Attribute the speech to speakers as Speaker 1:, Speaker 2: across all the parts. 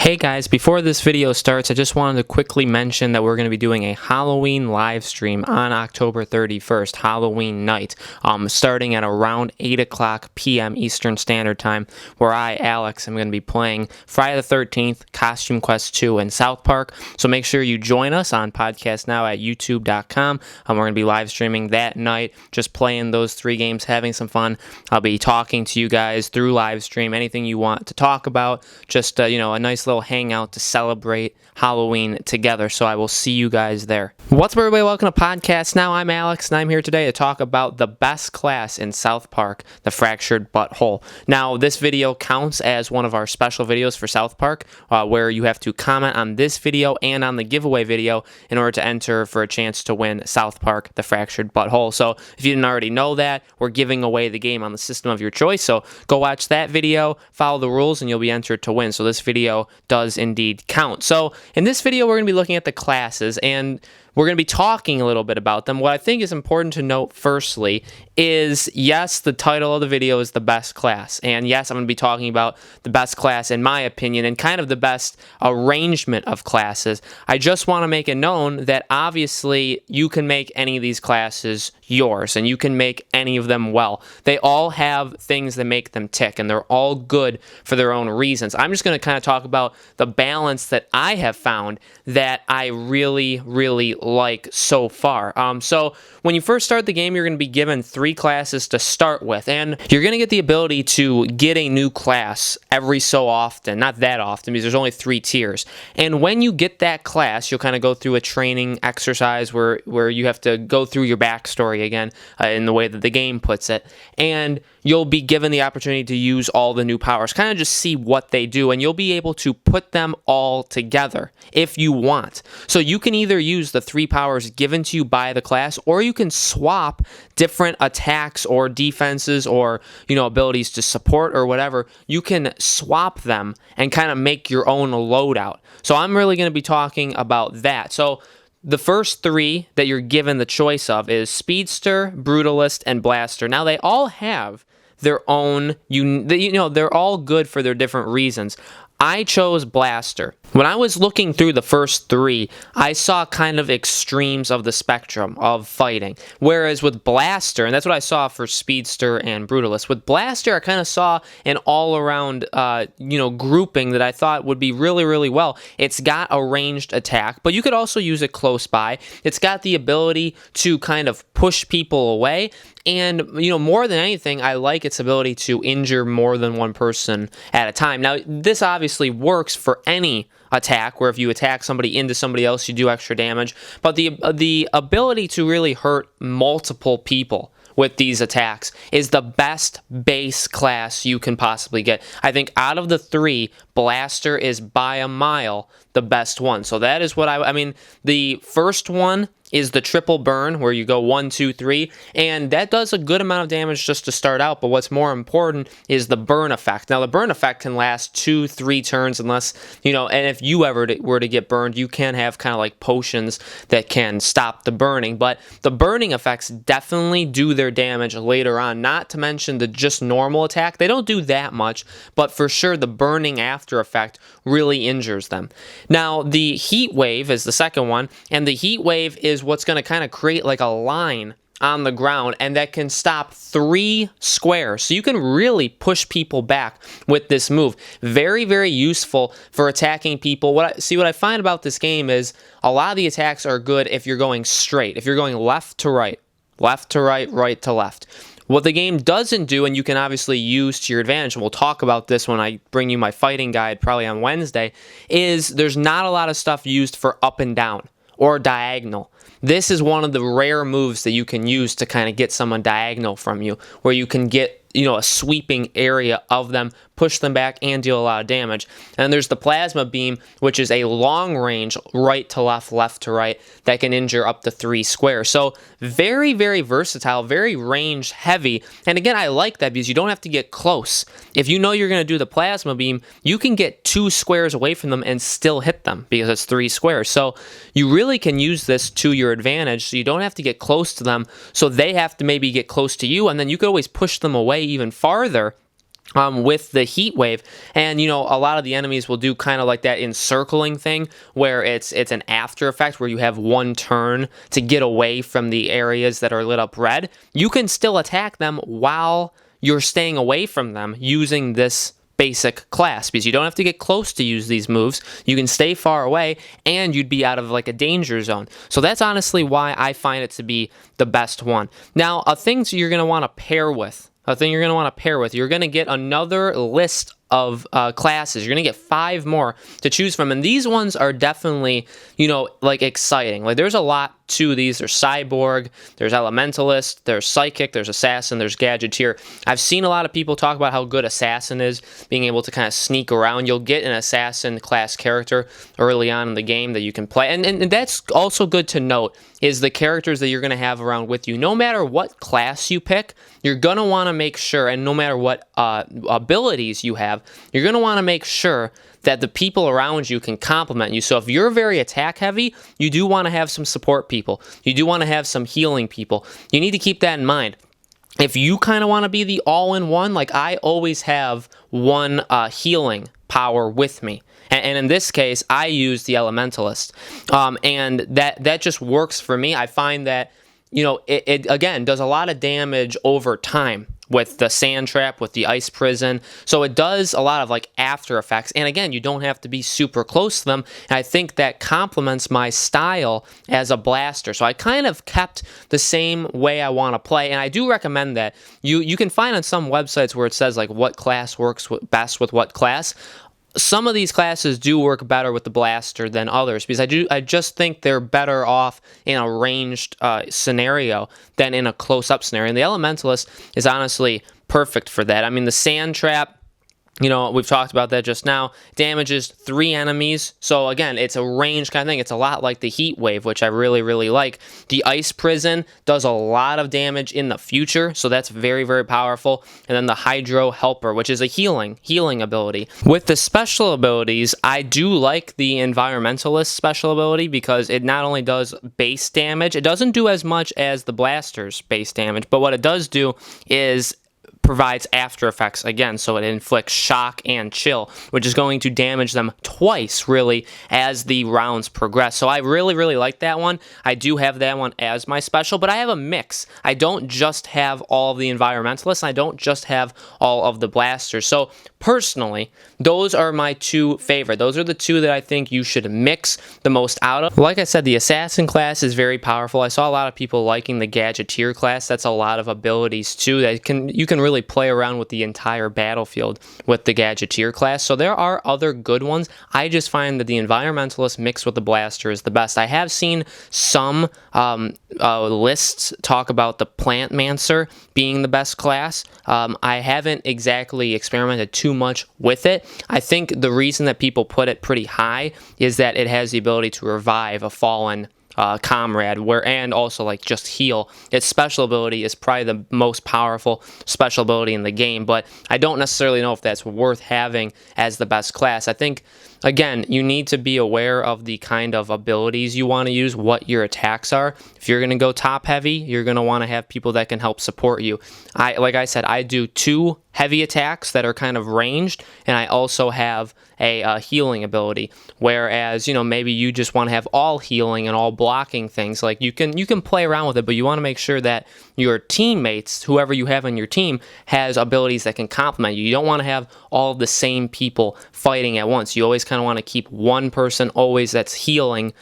Speaker 1: Hey guys, before this video starts, I just wanted to quickly mention that we're going to be doing a Halloween live stream on October 31st, Halloween night, starting at around 8 o'clock p.m. Eastern Standard Time, where I, Alex, am going to be playing Friday the 13th, Costume Quest 2 in South Park. So make sure you join us on Podcast Now at youtube.com. We're going to be live streaming that night, just playing those 3 games, having some fun. I'll be talking to you guys through live stream, anything you want to talk about, just, a nice little hangout to celebrate Halloween together. So I will see you guys there. What's up, everybody? Welcome to Podcast Now. I'm Alex, and I'm here today to talk about the best class in South Park, the Fractured Butthole. Now, this video counts as one of our special videos for South Park, where you have to comment on this video and on the giveaway video in order to enter for a chance to win South Park, the Fractured Butthole. So if you didn't already know that, we're giving away the game on the system of your choice. So go watch that video, follow the rules, and you'll be entered to win. So this video does indeed count. So in this video, we're going to be looking at the classes, and we're going to be talking a little bit about them. What I think is important to note firstly is, yes, the title of the video is the best class. And yes, I'm going to be talking about the best class in my opinion and kind of the best arrangement of classes. I just want to make it known that obviously you can make any of these classes yours and you can make any of them well. They all have things that make them tick and they're all good for their own reasons. I'm just going to kind of talk about the balance that I have found that I really like so far. So when you first start the game, you're going to be given 3 classes to start with, and you're going to get the ability to get a new class every so often, not that often because there's only 3 tiers. And when you get that class, you'll kind of go through a training exercise where you have to go through your backstory again in the way that the game puts it, and you'll be given the opportunity to use all the new powers, kind of just see what they do, and you'll be able to put them all together if you want. So you can either use the 3 powers given to you by the class, or you can swap different attacks or defenses or, abilities to support or whatever. You can swap them and kind of make your own loadout. So I'm really going to be talking about that. So the first 3 that you're given the choice of is Speedster, Brutalist, and Blaster. Now, they all have their own, they're all good for their different reasons. I chose Blaster. When I was looking through the first 3, I saw kind of extremes of the spectrum of fighting. Whereas with Blaster, and that's what I saw for Speedster and Brutalist, with Blaster I kind of saw an all-around, grouping that I thought would be really well. It's got a ranged attack, but you could also use it close by. It's got the ability to kind of push people away, and, more than anything, I like its ability to injure more than one person at a time. Now, this obviously works for any attack, where if you attack somebody into somebody else, you do extra damage. But the ability to really hurt multiple people with these attacks is the best base class you can possibly get. I think out of the 3, Blaster is by a mile the best one. So that is what I mean, the first one is the triple burn, where you go 1, 2, 3, and that does a good amount of damage just to start out, but what's more important is the burn effect. Now, the burn effect can last 2, 3 turns unless, and if you ever were to get burned, you can have kind of like potions that can stop the burning, but the burning effects definitely do their damage later on, not to mention the just normal attack. They don't do that much, but for sure the burning after effect really injures them. Now, the heat wave is the second one, and the heat wave is what's going to kind of create like a line on the ground, and that can stop 3 squares. So you can really push people back with this move. Very useful for attacking people. What I find about this game is a lot of the attacks are good if you're going straight, if you're going left to right, right to left. What the game doesn't do, and you can obviously use to your advantage, and we'll talk about this when I bring you my fighting guide probably on Wednesday, is there's not a lot of stuff used for up and down or diagonal. This is one of the rare moves that you can use to kind of get someone diagonal from you, where you can get a sweeping area of them, push them back, and deal a lot of damage. And there's the plasma beam, which is a long range right to left, left to right, that can injure up to 3 squares. So very versatile, very range heavy. And again, I like that because you don't have to get close. If you know you're going to do the plasma beam, you can get 2 squares away from them and still hit them because it's 3 squares. So you really can use this to your advantage, so you don't have to get close to them, so they have to maybe get close to you, and then you could always push them away even farther with the heat wave. And a lot of the enemies will do kind of like that encircling thing where it's an after effect where you have one turn to get away from the areas that are lit up red. You can still attack them while you're staying away from them using this basic class, because you don't have to get close to use these moves. You can stay far away and you'd be out of like a danger zone. So that's honestly why I find it to be the best one. Now, things you're going to want to pair with. You're going to get another list of classes. You're going to get 5 more to choose from. And these ones are definitely, like exciting. Like there's a lot to these. There's Cyborg, there's Elementalist, there's Psychic, there's Assassin, there's Gadgeteer. I've seen a lot of people talk about how good Assassin is, being able to kind of sneak around. You'll get an Assassin class character early on in the game that you can play. And that's also good to note, is the characters that you're going to have around with you. No matter what class you pick, you're going to want to make sure, and no matter what abilities you have, you're going to want to make sure that the people around you can complement you. So if you're very attack heavy, you do want to have some support people. You do want to have some healing people. You need to keep that in mind. If you kind of want to be the all-in-one, like I always have one healing power with me. And in this case, I use the Elementalist. And that just works for me. I find that, it again does a lot of damage over time with the sand trap, with the ice prison. So it does a lot of like after effects. And again, you don't have to be super close to them. And I think that complements my style as a blaster. So I kind of kept the same way I want to play. And I do recommend that. You can find on some websites where it says like what class works best with what class. Some of these classes do work better with the blaster than others, because I just think they're better off in a ranged scenario than in a close-up scenario. And the Elementalist is honestly perfect for that. I mean, the sand trap, we've talked about that just now, damages 3 enemies. So again, it's a range kind of thing. It's a lot like the heat wave, which I really, really like. The ice prison does a lot of damage in the future, so that's very, very powerful. And then the hydro helper, which is a healing ability. With the special abilities, I do like the environmentalist special ability, because it not only does base damage, it doesn't do as much as the blaster's base damage, but what it does do is provides after effects again, so it inflicts shock and chill, which is going to damage them twice really as the rounds progress. So I really, really like that one. I do have that one as my special, but I have a mix. I don't just have all of the environmentalists, and I don't just have all of the blasters. So personally, those are my 2 favorite. Those are the 2 that I think you should mix the most out of. Like I said, the assassin class is very powerful. I saw a lot of people liking the gadgeteer class. That's a lot of abilities too that you can really play around with the entire battlefield with the gadgeteer class. So there are other good ones. I just find that the environmentalist mixed with the blaster is the best. I have seen some lists talk about the Plantmancer being the best class. I haven't exactly experimented too much with it. I think the reason that people put it pretty high is that it has the ability to revive a fallen comrade, and also like just heal. Its special ability is probably the most powerful special ability in the game, but I don't necessarily know if that's worth having as the best class. I think, again, you need to be aware of the kind of abilities you want to use, what your attacks are. If you're going to go top heavy, you're going to want to have people that can help support you. Like I said, I do 2 heavy attacks that are kind of ranged, and I also have a healing ability, whereas maybe you just want to have all healing and all blocking things. Like you can play around with it, but you want to make sure that your teammates, whoever you have on your team, has abilities that can complement you. You don't want to have all of the same people fighting at once. You always kind of want to keep one person always that's healing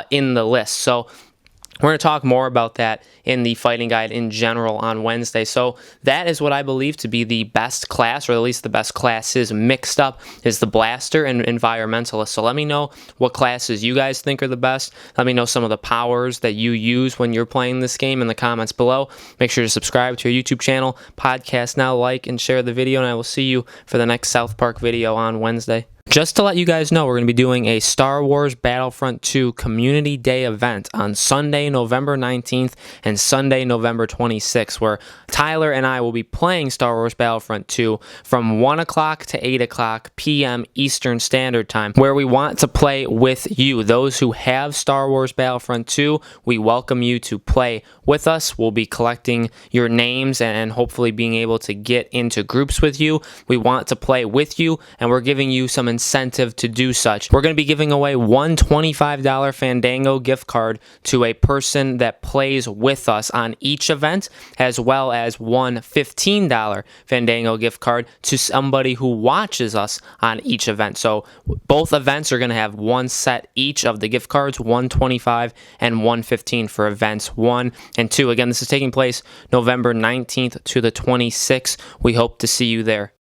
Speaker 1: in the list. So we're going to talk more about that in the fighting guide in general on Wednesday. So that is what I believe to be the best class, or at least the best classes mixed up, is the blaster and environmentalist. So let me know what classes you guys think are the best. Let me know some of the powers that you use when you're playing this game in the comments below. Make sure to subscribe to our YouTube channel, podcast now, like and share the video, and I will see you for the next South Park video on Wednesday. Just to let you guys know, we're going to be doing a Star Wars Battlefront 2 Community Day event on Sunday, November 19th and Sunday, November 26th, where Tyler and I will be playing Star Wars Battlefront 2 from 1 o'clock to 8 o'clock p.m. Eastern Standard Time, where we want to play with you. Those who have Star Wars Battlefront 2, we welcome you to play with us. We'll be collecting your names and hopefully being able to get into groups with you. We want to play with you, and we're giving you some incentive to do such. We're going to be giving away one $25 Fandango gift card to a person that plays with us on each event, as well as one $15 Fandango gift card to somebody who watches us on each event. So both events are going to have one set each of the gift cards, $125 and $115 for events 1 and 2. Again, this is taking place November 19th to the 26th. We hope to see you there.